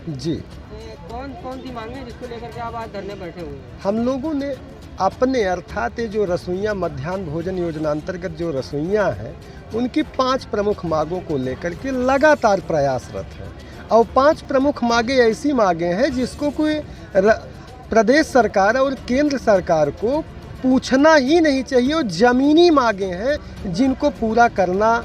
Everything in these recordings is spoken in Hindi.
जी, कौन कौन सी मांगे जिसको लेकर के आप आज धरने बैठे हुए हैं? हम लोगों ने अपने अर्थात ये जो रसोइयाँ मध्याह्न भोजन योजना अंतर्गत जो रसोइयाँ हैं उनकी 5 प्रमुख मांगों को लेकर के लगातार प्रयासरत हैं। और 5 प्रमुख मांगें ऐसी मांगें हैं जिसको कोई प्रदेश सरकार और केंद्र सरकार को पूछना ही नहीं चाहिए, और ज़मीनी मांगें हैं जिनको पूरा करना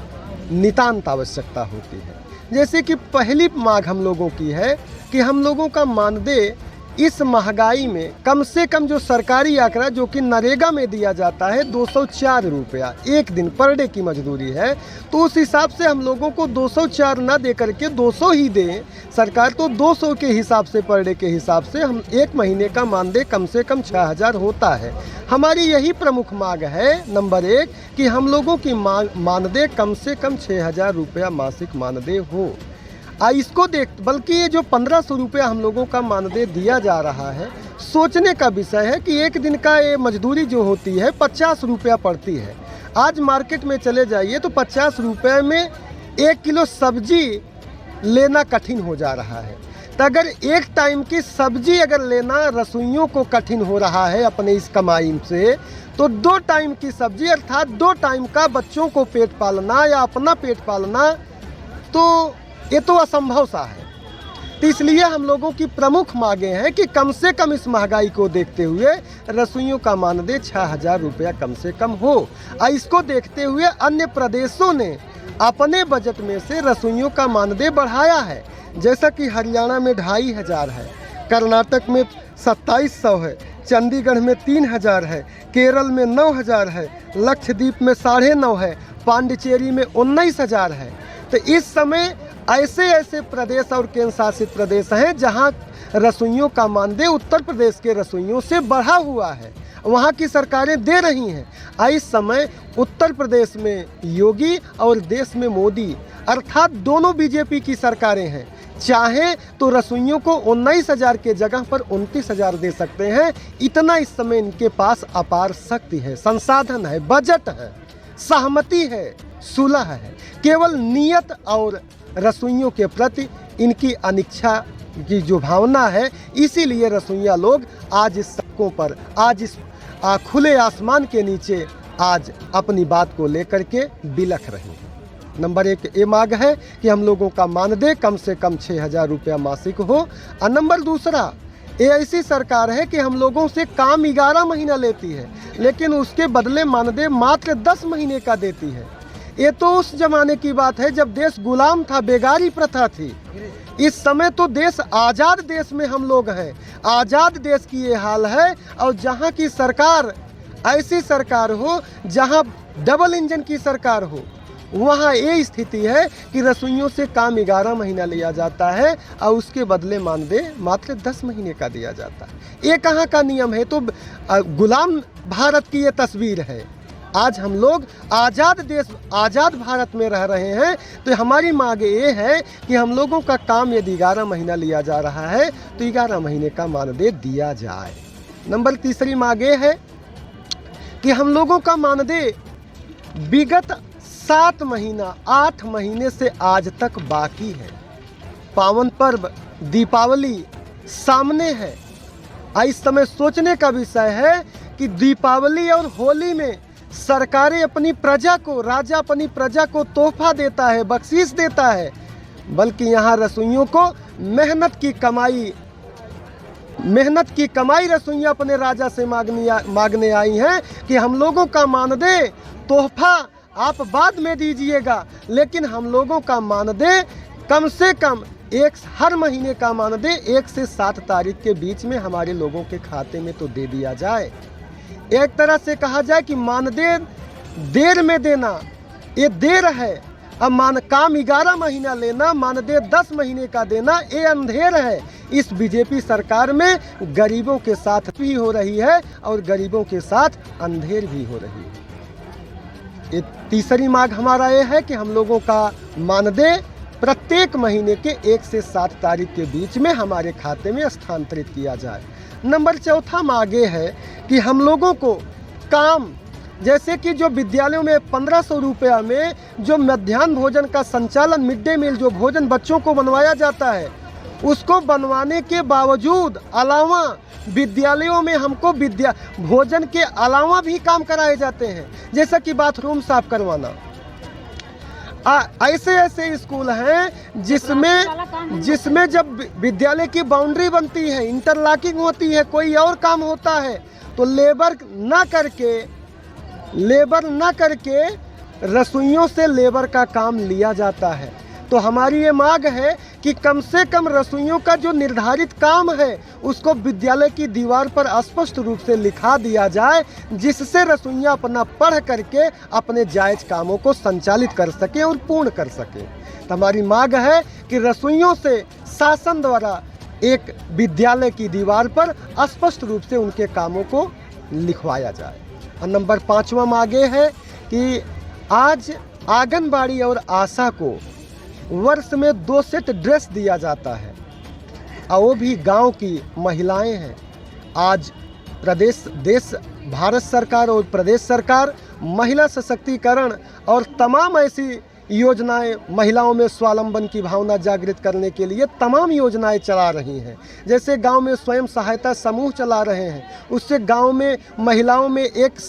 नितांत आवश्यकता होती है। जैसे कि पहली मांग हम लोगों की है कि हम लोगों का मानदेय इस महंगाई में कम से कम जो सरकारी आंकड़ा जो कि नरेगा में दिया जाता है 204 रुपया एक दिन पर डे की मजदूरी है, तो उस हिसाब से हम लोगों को 204 ना दे करके 200 ही दें सरकार, तो 200 के हिसाब से पर डे के हिसाब से हम एक महीने का मानदेय कम से कम 6000 होता है। हमारी यही प्रमुख मांग है नंबर 1 कि हम लोगों की मानदेय कम से कम 6000 रुपया मासिक मानदेय हो। इसको देख बल्कि ये जो 1500 रुपया हम लोगों का मानदेय दिया जा रहा है, सोचने का विषय है कि एक दिन का ये मजदूरी जो होती है 50 रुपया पड़ती है। आज मार्केट में चले जाइए तो 50 रुपये में 1 किलो सब्जी लेना कठिन हो जा रहा है। तो अगर एक टाइम की सब्जी अगर लेना रसोइयों को कठिन हो रहा है अपने इस कमाई से, तो 2 टाइम की सब्जी अर्थात 2 टाइम का बच्चों को पेट पालना या अपना पेट पालना, तो ये तो असंभव सा है। तो इसलिए हम लोगों की प्रमुख मांगें हैं कि कम से कम इस महंगाई को देखते हुए रसोइयों का मानदेय 6000 रुपया कम से कम हो। और इसको देखते हुए अन्य प्रदेशों ने अपने बजट में से रसोइयों का मानदेय बढ़ाया है। जैसा कि हरियाणा में 2500 है, कर्नाटक में 2700 है, चंडीगढ़ में 3000 है, केरल में 9000 है, लक्षद्वीप में 9.5 है, पांडिचेरी में 19000 है। तो इस समय ऐसे ऐसे प्रदेश और केंद्र शासित प्रदेश हैं जहां रसोइयों का मानदेय उत्तर प्रदेश के रसोइयों से बढ़ा हुआ है, वहां की सरकारें दे रही हैं। इस समय उत्तर प्रदेश में योगी और देश में मोदी अर्थात दोनों बीजेपी की सरकारें हैं। चाहे तो रसोइयों को 19000 के जगह पर 29000 दे सकते हैं। इतना इस समय इनके पास अपार शक्ति है, संसाधन है, बजट है, सहमति है, सुलह है। केवल नियत और रसोइयों के प्रति इनकी अनिच्छा की जो भावना है, इसीलिए रसोइया लोग आज इस सड़कों पर, आज इस खुले आसमान के नीचे आज अपनी बात को लेकर के बिलख रहे हैं। नंबर 1 ये मांग है कि हम लोगों का मानदेय कम से कम 6000 रुपया मासिक हो। और नंबर 2 ये ऐसी सरकार है कि हम लोगों से काम 11 महीना लेती है, लेकिन उसके बदले मानदेय मात्र 10 महीने का देती है। ये तो उस जमाने की बात है जब देश गुलाम था, बेगारी प्रथा थी। इस समय तो देश आज़ाद देश में हम लोग हैं, आज़ाद देश की ये हाल है। और जहाँ की सरकार ऐसी सरकार हो, जहाँ डबल इंजन की सरकार हो, वहाँ ये स्थिति है कि रसोइयों से काम 11 महीना लिया जाता है और उसके बदले मानदेय मात्र 10 महीने का दिया जाता है। ये कहाँ का नियम है? तो गुलाम भारत की ये तस्वीर है। आज हम लोग आज़ाद देश, आज़ाद भारत में रह रहे हैं। तो हमारी मांग ये है कि हम लोगों का काम यदि 11 महीना लिया जा रहा है तो 11 महीने का मानदेय दिया जाए। नंबर 3 मांग ये है कि हम लोगों का मानदेय विगत 7 महीना 8 महीने से आज तक बाकी है। पावन पर्व दीपावली सामने है। इस समय सोचने का विषय है कि दीपावली और होली में सरकारें अपनी प्रजा को, राजा अपनी प्रजा को तोहफा देता है, बख्शीश देता है, बल्कि यहाँ रसोइयों को मेहनत की कमाई रसोइयाँ अपने राजा से मांगने आई हैं कि हम लोगों का मानदेय तोहफा आप बाद में दीजिएगा, लेकिन हम लोगों का मानदेय कम से कम हर महीने का मानदेय 1 से 7 तारीख के बीच में हमारे लोगों के खाते में तो दे दिया जाए। एक तरह से कहा जाए कि मानदेय देर में देना ये देर है। अब काम 11 महीना लेना, मानदेय 10 महीने का देना, ये अंधेर है। इस बीजेपी सरकार में गरीबों के साथ भी हो रही है और गरीबों के साथ अंधेर भी हो रही है। ये 3 मांग हमारा ये है कि हम लोगों का मानदेय प्रत्येक महीने के 1 से 7 तारीख के बीच में हमारे खाते में स्थानांतरित किया जाए। नंबर 4 मांग ये है कि हम लोगों को काम, जैसे कि जो विद्यालयों में 1500 रुपया में जो मध्याह्न भोजन का संचालन, मिड डे मील जो भोजन बच्चों को बनवाया जाता है, उसको बनवाने के बावजूद अलावा विद्यालयों में हमको भोजन के अलावा भी काम कराए जाते हैं, जैसा कि बाथरूम साफ करवाना। ऐसे ऐसे स्कूल हैं जिसमें जब विद्यालय की बाउंड्री बनती है, इंटरलॉकिंग होती है, कोई और काम होता है, तो लेबर ना करके रसोइयों से लेबर का काम लिया जाता है। तो हमारी ये मांग है कि कम से कम रसोइयों का जो निर्धारित काम है उसको विद्यालय की दीवार पर स्पष्ट रूप से लिखा दिया जाए, जिससे रसोइयाँ अपना पढ़ करके अपने जायज़ कामों को संचालित कर सकें और पूर्ण कर सकें। तो हमारी मांग है कि रसोइयों से शासन द्वारा एक विद्यालय की दीवार पर स्पष्ट रूप से उनके कामों को लिखवाया जाए। और नंबर 5वां मांगे है कि आज आंगनबाड़ी और आशा को वर्ष में 2 सेट ड्रेस दिया जाता है, और वो भी गांव की महिलाएं हैं। आज भारत सरकार और प्रदेश सरकार महिला सशक्तिकरण और तमाम ऐसी योजनाएं, महिलाओं में स्वावलंबन की भावना जागृत करने के लिए तमाम योजनाएं चला रही हैं। जैसे गांव में स्वयं सहायता समूह चला रहे हैं, उससे गांव में महिलाओं में एक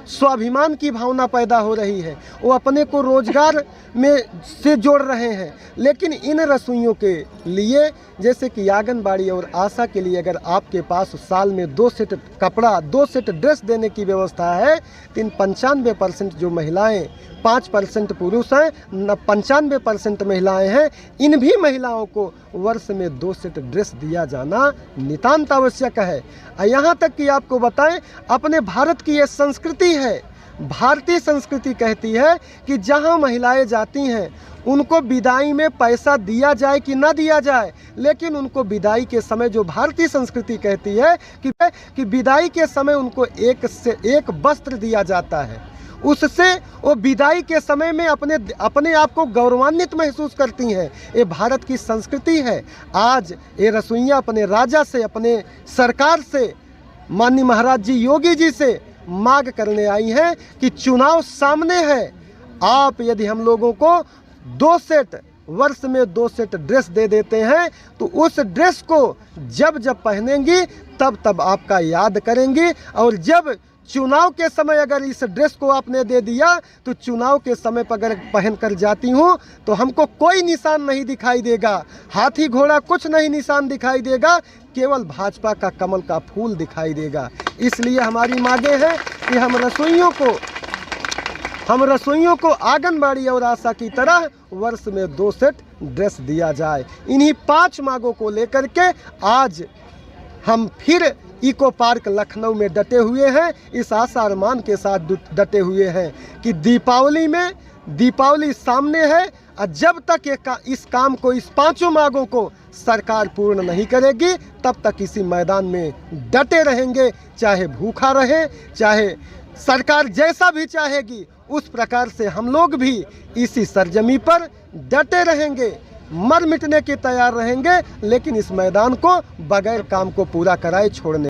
स्वाभिमान की भावना पैदा हो रही है, वो अपने को रोजगार में से जोड़ रहे हैं। लेकिन इन रसोइयों के लिए, जैसे कि आंगनबाड़ी और आशा के लिए, अगर आपके पास साल में 2 सेट कपड़ा, 2 सेट ड्रेस देने की व्यवस्था है, तो इन 95% जो महिलाएं, 5% पुरुष हैं, 95% महिलाएं हैं, इन भी महिलाओं को वर्ष में 2 सेट ड्रेस दिया जाना नितांत आवश्यक है। यहाँ तक कि आपको बताएं, अपने भारत की ये संस्कृति है, भारतीय संस्कृति कहती है कि जहाँ महिलाएं जाती हैं उनको विदाई में पैसा दिया जाए कि ना दिया जाए, लेकिन उनको विदाई के समय जो भारतीय संस्कृति कहती है कि विदाई के समय उनको एक से एक वस्त्र दिया जाता है, उससे वो विदाई के समय में अपने आप को गौरवान्वित महसूस करती हैं। ये भारत की संस्कृति है। आज ये रसोइयाँ अपने राजा से, अपने सरकार से, माननीय महाराज जी योगी जी से मांग करने आई हैं कि चुनाव सामने है, आप यदि हम लोगों को 2 सेट, वर्ष में 2 सेट ड्रेस दे देते हैं, तो उस ड्रेस को जब जब पहनेंगी तब तब आपका याद करेंगी। और जब चुनाव के समय अगर इस ड्रेस को आपने दे दिया, तो चुनाव के समय पर अगर पहन कर जाती हूँ तो हमको कोई निशान नहीं दिखाई देगा, हाथी घोड़ा कुछ नहीं निशान दिखाई देगा, केवल भाजपा का कमल का फूल दिखाई देगा। इसलिए हमारी मांगे हैं कि हम रसोइयों को आंगनबाड़ी और आशा की तरह वर्ष में 2 सेट ड्रेस दिया जाए। इन्हीं 5 मांगों को लेकर के आज हम फिर इको पार्क लखनऊ में डटे हुए हैं, इस आशा अरमान के साथ डटे हुए हैं कि दीपावली सामने है, और जब तक इस काम को, इस 5 मांगों को सरकार पूर्ण नहीं करेगी, तब तक इसी मैदान में डटे रहेंगे। चाहे भूखा रहे, चाहे सरकार जैसा भी चाहेगी उस प्रकार से हम लोग भी इसी सरजमी पर डटे रहेंगे, मर मिटने के तैयार रहेंगे, लेकिन इस मैदान को बगैर काम को पूरा कराए छोड़ने